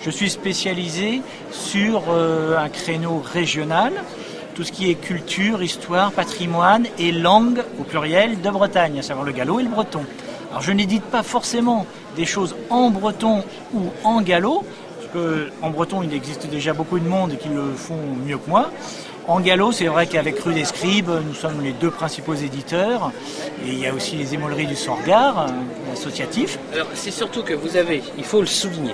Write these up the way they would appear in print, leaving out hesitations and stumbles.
Je suis spécialisé sur un créneau régional, tout ce qui est culture, histoire, patrimoine et langue, au pluriel, de Bretagne, à savoir le gallo et le breton. Alors je n'édite pas forcément des choses en breton ou en gallo, parce qu'en breton il existe déjà beaucoup de monde qui le font mieux que moi. En gallo, c'est vrai qu'avec Rue des Scribes, nous sommes les deux principaux éditeurs. Et il y a aussi les émoleries du Sorgard, l'associatif. Alors c'est surtout que vous avez, il faut le souligner,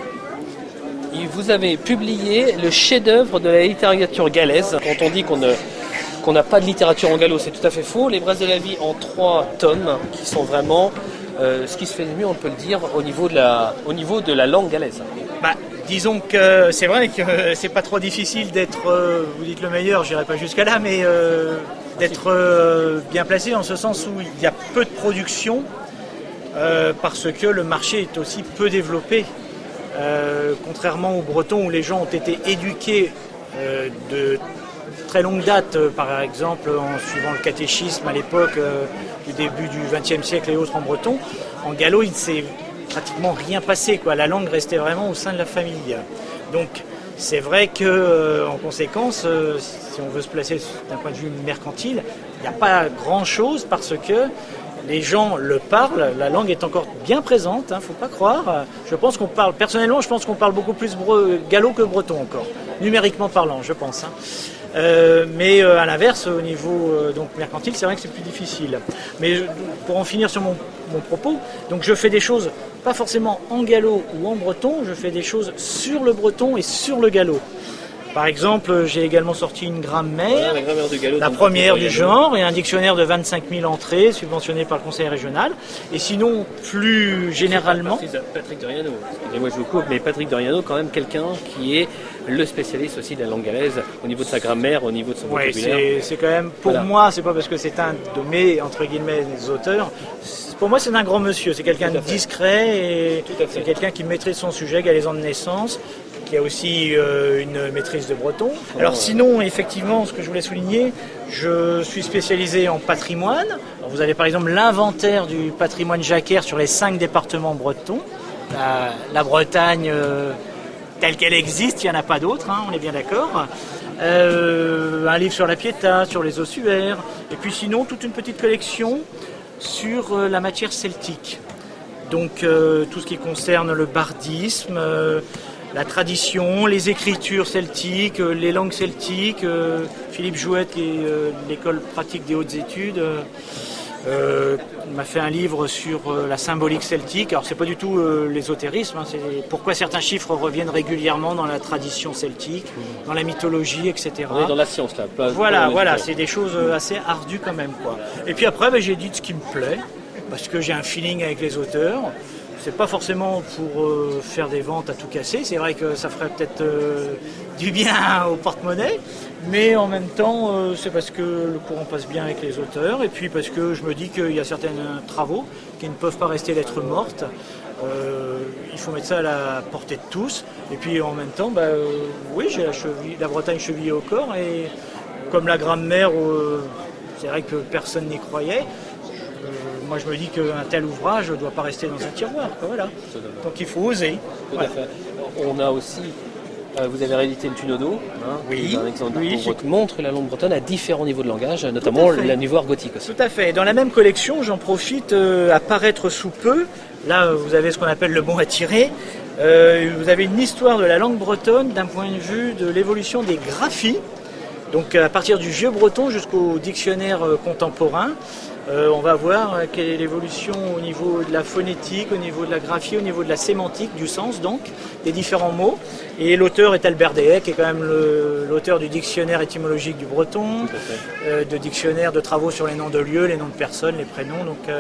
vous avez publié le chef-d'œuvre de la littérature galaise. Quand on dit qu'on n'a pas de littérature en gallo, c'est tout à fait faux. Les Brasses de la vie en 3 tomes, qui sont vraiment ce qui se fait de mieux, on peut le dire, au niveau de la langue galaise. Bah, disons que c'est vrai que c'est pas trop difficile d'être, vous dites le meilleur, j'irai pas jusqu'à là, mais d'être bien placé en ce sens où il y a peu de production parce que le marché est aussi peu développé. Contrairement aux Bretons où les gens ont été éduqués de très longue date, par exemple en suivant le catéchisme à l'époque du début du XXe siècle et autres en breton, en gallo il ne s'est pratiquement rien passé, quoi. La langue restait vraiment au sein de la famille. Donc c'est vrai que en conséquence, si on veut se placer d'un point de vue mercantile, il n'y a pas grand chose parce que les gens le parlent, la langue est encore bien présente, faut pas croire. Je pense qu'on parle, personnellement, je pense qu'on parle beaucoup plus gallo que breton encore, numériquement parlant, je pense. Mais à l'inverse, au niveau donc mercantile, c'est vrai que c'est plus difficile. Mais pour en finir sur mon propos, donc je fais des choses pas forcément en gallo ou en breton, je fais des choses sur le breton et sur le gallo. Par exemple, j'ai également sorti une grammaire, la première du genre, et un dictionnaire de 25 000 entrées, subventionné par le conseil régional. Et sinon, plus généralement... Patrick Doriano, excusez-moi je vous coupe, mais Patrick Doriano, quand même quelqu'un qui est le spécialiste aussi de la langue galaise, au niveau de sa grammaire, au niveau de son vocabulaire. C'est quand même, pour moi, c'est pas parce que c'est un de mes, entre guillemets, auteurs, pour moi c'est un grand monsieur, c'est quelqu'un de discret, et c'est quelqu'un qui maîtrise son sujet, qui a les ans de naissance, qui a aussi une maîtrise de breton. Alors sinon, effectivement, ce que je voulais souligner, je suis spécialisé en patrimoine. Alors, vous avez par exemple l'inventaire du patrimoine jacquaire sur les 5 départements bretons. La Bretagne telle qu'elle existe, il n'y en a pas d'autres, on est bien d'accord. Un livre sur la Pietà, sur les ossuaires, et puis sinon toute une petite collection sur la matière celtique. Donc tout ce qui concerne le bardisme, la tradition, les écritures celtiques, les langues celtiques. Philippe Jouette, qui est l'école pratique des hautes études, m'a fait un livre sur la symbolique celtique. Alors c'est pas du tout l'ésotérisme, c'est pourquoi certains chiffres reviennent régulièrement dans la tradition celtique, dans la mythologie, etc. On est dans la science là. Voilà, c'est des choses assez ardues quand même, quoi. Et puis après, j'ai dit ce qui me plaît, parce que j'ai un feeling avec les auteurs. C'est pas forcément pour faire des ventes à tout casser, c'est vrai que ça ferait peut-être du bien au porte-monnaie, mais en même temps c'est parce que le courant passe bien avec les auteurs, et puis parce que je me dis qu'il y a certains travaux qui ne peuvent pas rester lettres mortes. Il faut mettre ça à la portée de tous, et puis en même temps, oui, j'ai la Bretagne chevillée au corps, et comme la grammaire, c'est vrai que personne n'y croyait. Moi, je me dis qu'un tel ouvrage ne doit pas rester dans un tiroir, voilà. Donc il faut oser. Tout à fait. On a aussi, vous avez réédité le Tunodo, oui, un exemple qui montre la langue bretonne à différents niveaux de langage, notamment le niveau argotique aussi. Tout à fait. Dans la même collection, j'en profite à paraître sous peu. Là, vous avez ce qu'on appelle le bon à tirer. Vous avez une histoire de la langue bretonne d'un point de vue de l'évolution des graphies. Donc à partir du vieux breton jusqu'au dictionnaire contemporain. On va voir quelle est l'évolution au niveau de la phonétique, au niveau de la graphie, au niveau de la sémantique, du sens donc, des différents mots. Et l'auteur est Albert Deshaies, qui est quand même l'auteur du dictionnaire étymologique du breton, de dictionnaire de travaux sur les noms de lieux, les noms de personnes, les prénoms. Donc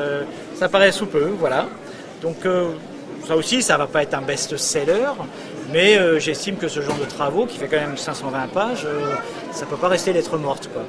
ça paraît sous peu, voilà. Donc ça aussi, ça ne va pas être un best-seller, mais j'estime que ce genre de travaux, qui fait quand même 520 pages, ça ne peut pas rester lettre morte, quoi.